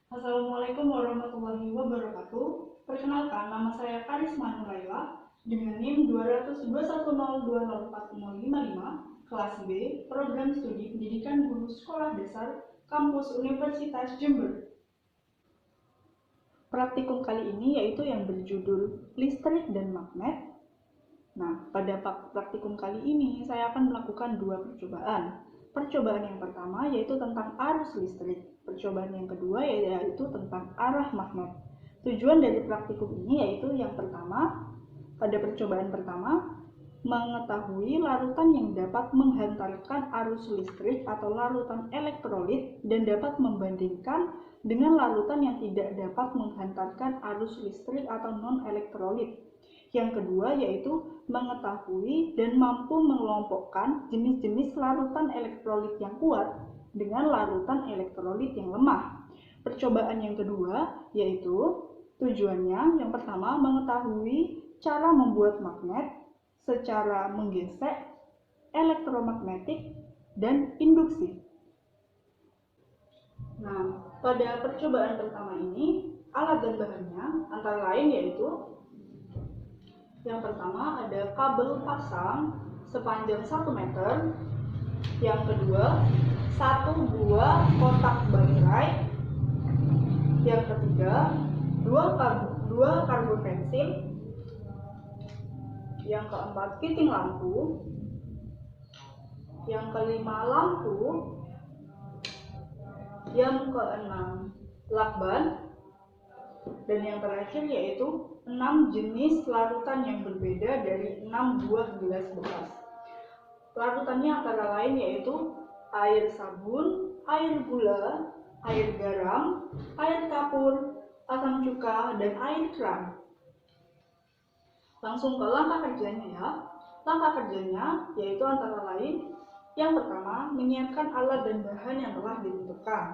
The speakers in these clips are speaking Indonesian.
Assalamualaikum warahmatullahi wabarakatuh. Perkenalkan, nama saya Karisma Nuraila dengan NIM 20210204055, kelas B, Program Studi Pendidikan Guru Sekolah Dasar, Kampus Universitas Jember. Praktikum kali ini yaitu yang berjudul Listrik dan Magnet. Nah, pada praktikum kali ini saya akan melakukan dua percobaan. Percobaan yang pertama yaitu tentang arus listrik. Percobaan yang kedua yaitu tentang arah magnet. Tujuan dari praktikum ini yaitu yang pertama, pada percobaan pertama, mengetahui larutan yang dapat menghantarkan arus listrik atau larutan elektrolit dan dapat membandingkan dengan larutan yang tidak dapat menghantarkan arus listrik atau non-elektrolit. Yang kedua yaitu mengetahui dan mampu mengelompokkan jenis-jenis larutan elektrolit yang kuat dengan larutan elektrolit yang lemah. Percobaan yang kedua yaitu tujuannya yang pertama mengetahui cara membuat magnet secara menggesek, elektromagnetik, dan induksi. Nah, pada percobaan pertama ini, alat dan bahannya antara lain yaitu yang pertama ada kabel pasang sepanjang 1 meter. Yang kedua, satu buah kotak baterai. Yang ketiga, dua karbon pensil. Yang keempat, fitting lampu. Yang kelima, lampu. Yang keenam, lakban. Dan yang terakhir yaitu 6 jenis larutan yang berbeda dari 6 buah gelas bekas. Larutannya antara lain yaitu air sabun, air gula, air garam, air kapur, asam cuka, dan air kran. Langsung ke langkah kerjanya ya. Langkah kerjanya yaitu antara lain yang pertama, menyiapkan alat dan bahan yang telah ditentukan.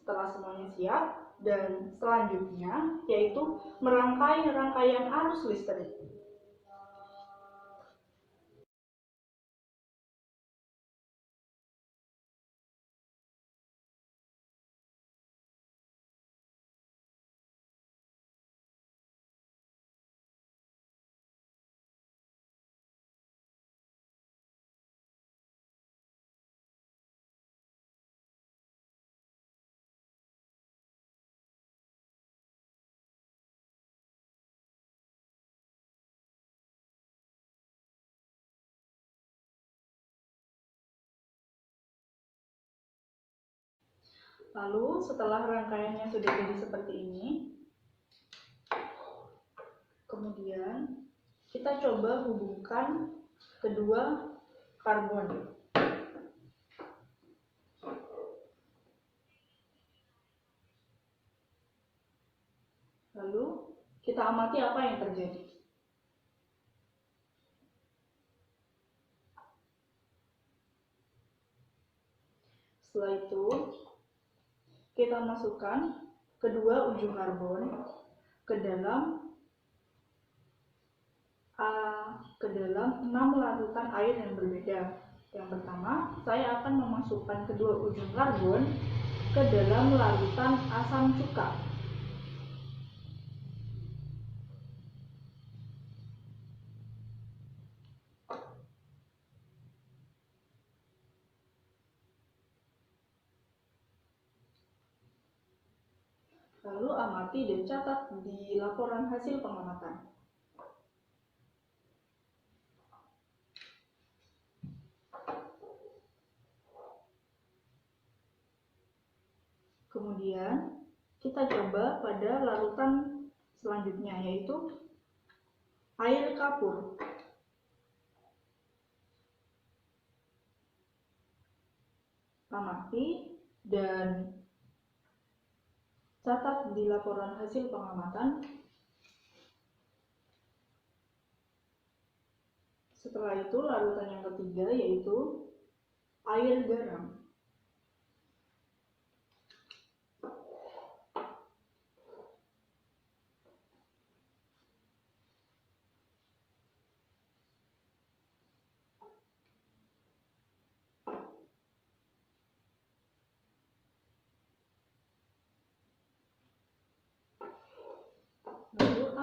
Setelah semuanya siap, dan selanjutnya yaitu merangkai rangkaian arus listrik. Lalu setelah rangkaiannya sudah jadi seperti ini, kemudian kita coba hubungkan kedua karbon. Lalu kita amati apa yang terjadi. Setelah itu, kita masukkan kedua ujung karbon ke dalam 6 larutan air yang berbeda. Yang pertama, saya akan memasukkan kedua ujung karbon ke dalam larutan asam cuka. Lalu amati dan catat di laporan hasil pengamatan. Kemudian kita coba pada larutan selanjutnya yaitu air kapur. Amati dan catat di laporan hasil pengamatan. Setelah itu larutan yang ketiga yaitu air garam.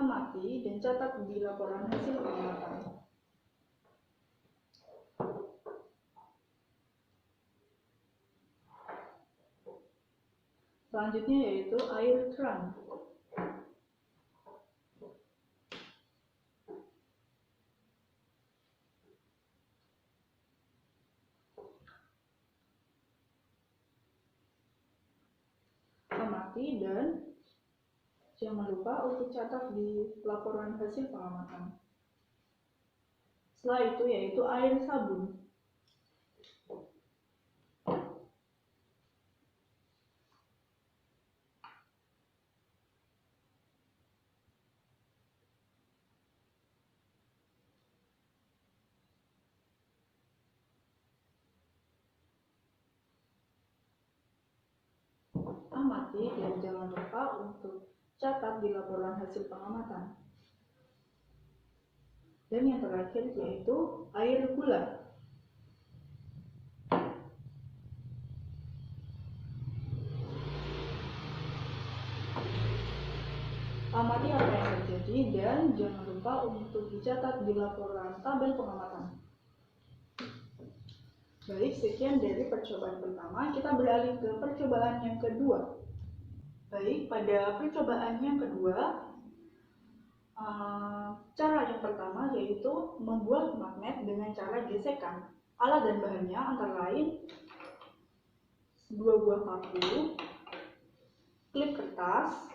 amati dan catat di laporan hasil pengamatan. Selanjutnya yaitu air keran. Amati dan jangan lupa untuk catat di laporan hasil pengamatan. Setelah itu yaitu air sabun. Amati dan jangan lupa untuk catat di laporan hasil pengamatan. Dan yang terakhir yaitu air gula. Amati apa yang terjadi dan jangan lupa untuk dicatat di laporan tabel pengamatan. Baik, sekian dari percobaan pertama. Kita beralih ke percobaan yang kedua. Baik, pada percobaan yang kedua, cara yang pertama yaitu membuat magnet dengan cara gesekan. Alat dan bahannya antara lain 2 buah paku, klip kertas,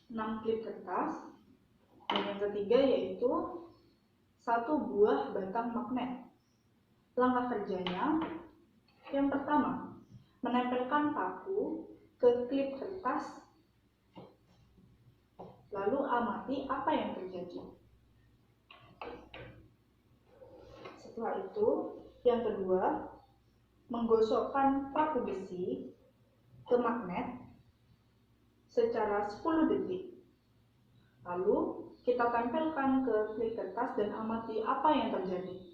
6 klip kertas, dan yang ketiga yaitu 1 buah batang magnet. Langkah kerjanya, yang pertama, menempelkan paku ke klip kertas, lalu amati apa yang terjadi. Setelah itu, yang kedua, menggosokkan paku besi ke magnet secara 10 detik. Lalu, kita tempelkan ke klip kertas dan amati apa yang terjadi.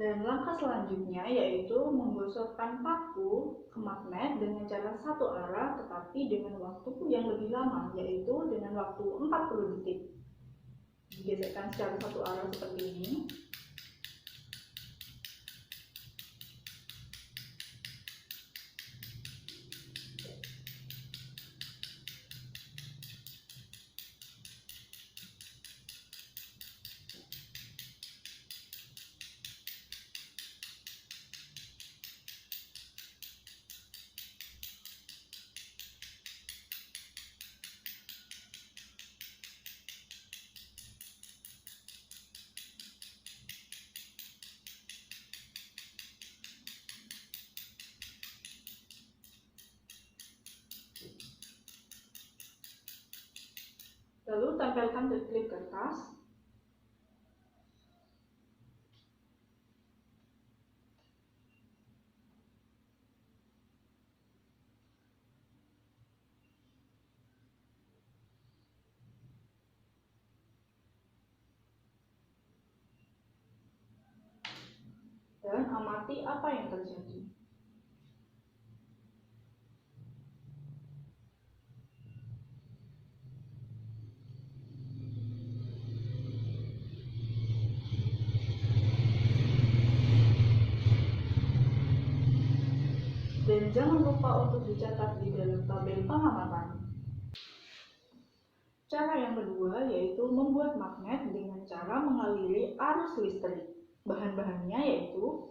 Dan langkah selanjutnya yaitu menggosokkan paku ke magnet dengan cara satu arah tetapi dengan waktu yang lebih lama, yaitu dengan waktu 40 detik. Digesekkan secara satu arah seperti ini. Lalu tempelkan ke klip kertas. Dan amati apa yang terjadi. Dan jangan lupa untuk dicatat di dalam tabel pengamatan. Cara yang kedua yaitu membuat magnet dengan cara mengaliri arus listrik. Bahan-bahannya yaitu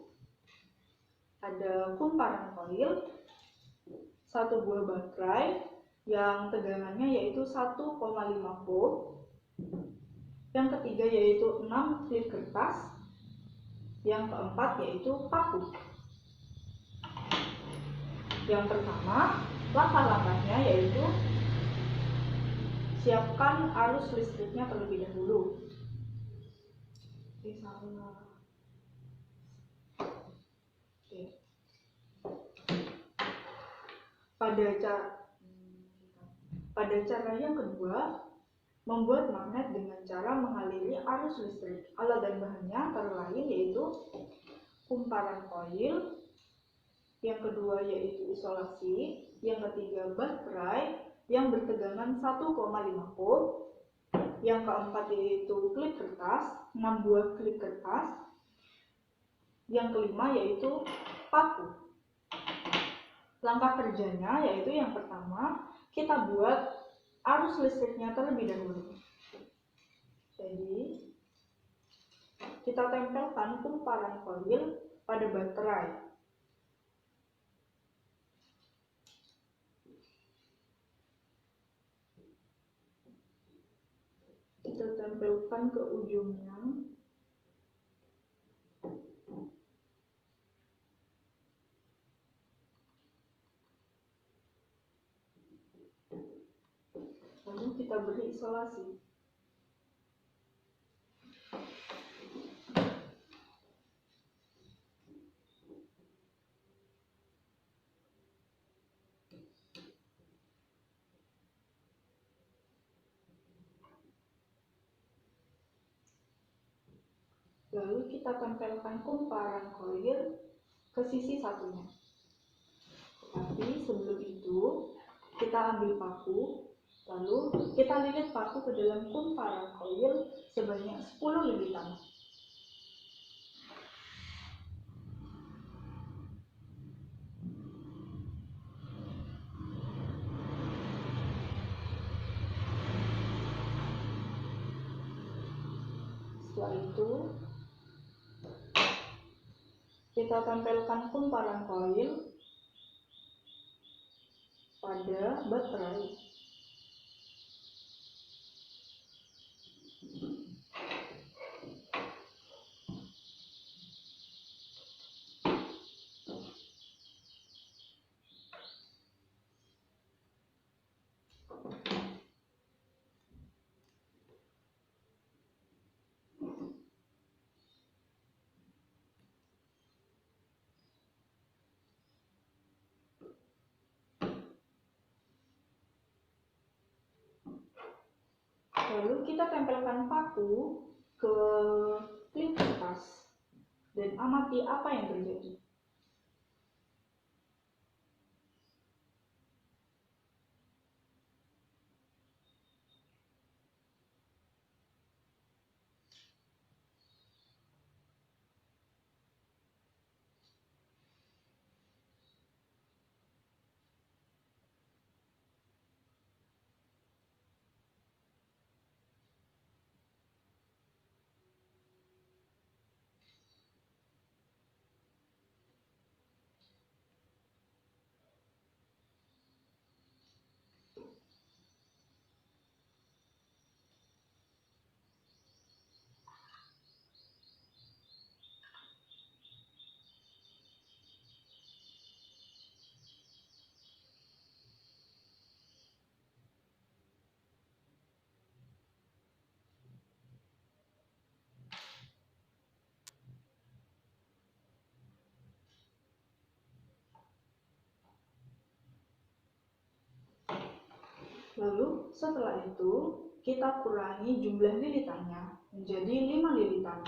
ada kumparan koil, satu buah baterai yang tegangannya yaitu 1,5 volt. Yang ketiga yaitu 6 klip kertas. Yang keempat yaitu paku. Yang pertama, langkah-langkahnya yaitu siapkan arus listriknya terlebih dahulu. Pada cara yang kedua, membuat magnet dengan cara mengaliri arus listrik. Alat dan bahannya antara lain yaitu kumparan koil, yang kedua yaitu isolasi, yang ketiga baterai yang bertegangan 1,5 volt, yang keempat yaitu klip kertas, 6 buah klip kertas, yang kelima yaitu paku. Langkah kerjanya yaitu yang pertama, kita buat arus listriknya terlebih dahulu. Jadi, kita tempelkan kumparan koil pada baterai. Kita tempelkan ke ujungnya. Lalu kita beri isolasi. Lalu kita tempelkan kumparan koil ke sisi satunya. Tapi sebelum itu, kita ambil paku, lalu kita lilit paku ke dalam kumparan koil sebanyak 10 lilitan. Setelah itu, kita tempelkan kumparan koil pada baterai. Lalu kita tempelkan paku ke klip kertas dan amati apa yang terjadi. Lalu setelah itu kita kurangi jumlah lilitannya menjadi 5 lilitan.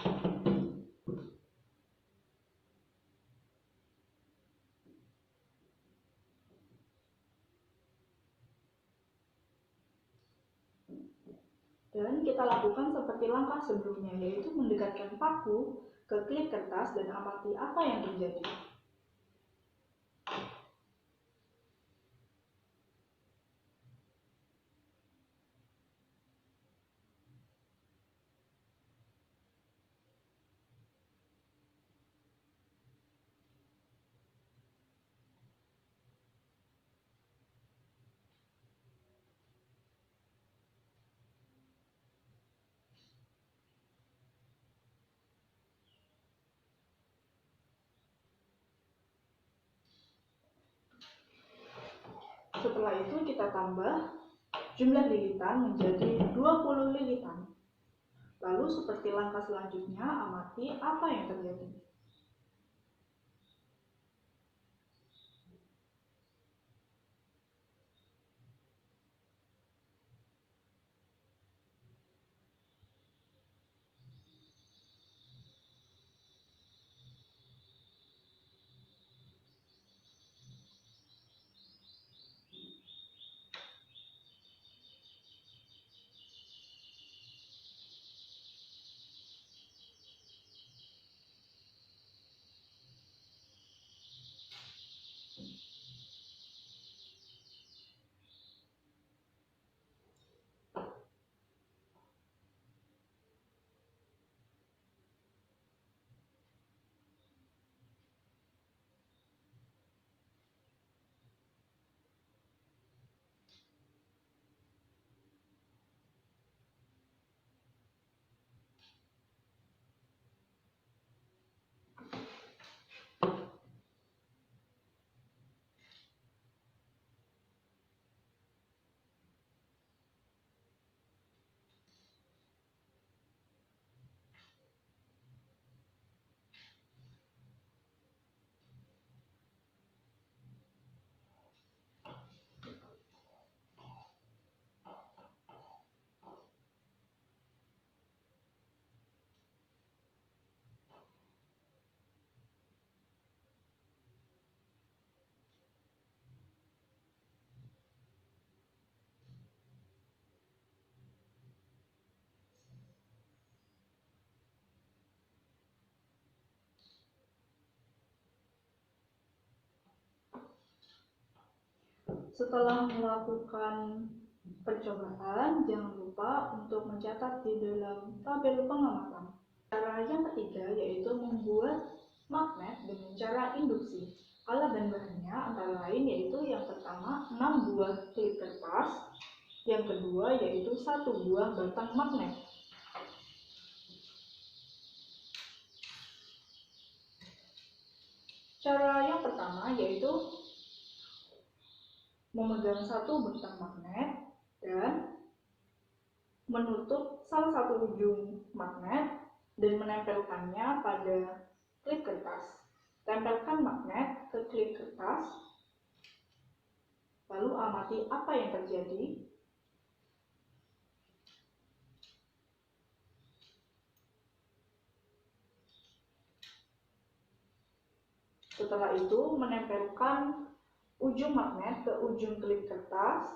Dan kita lakukan seperti langkah sebelumnya, yaitu mendekatkan paku ke klip kertas dan amati apa yang terjadi. Setelah itu kita tambah jumlah lilitan menjadi 20 lilitan. Lalu seperti langkah selanjutnya, amati apa yang terjadi. Setelah melakukan percobaan, jangan lupa untuk mencatat di dalam tabel pengamatan. Cara yang ketiga yaitu membuat magnet dengan cara induksi. Alat dan bahannya antara lain yaitu yang pertama 6 buah klip kertas, yang kedua yaitu 1 buah batang magnet. Cara yang pertama yaitu memegang 1 batang magnet dan menutup salah satu ujung magnet dan menempelkannya pada klip kertas. Tempelkan magnet ke klip kertas, lalu amati apa yang terjadi. Setelah itu, menempelkan ujung magnet ke ujung klip kertas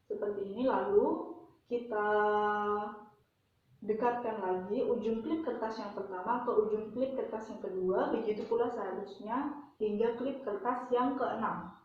seperti ini, lalu kita dekatkan lagi ujung klip kertas yang pertama ke ujung klip kertas yang kedua, begitu pula seharusnya hingga klip kertas yang keenam.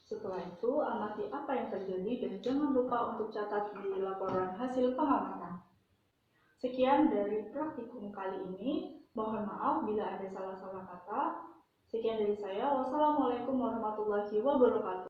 Setelah itu, amati apa yang terjadi dan jangan lupa untuk catat di laporan hasil pengamatan. Sekian dari praktikum kali ini. Mohon maaf bila ada salah-salah kata. Sekian dari saya. Wassalamualaikum warahmatullahi wabarakatuh.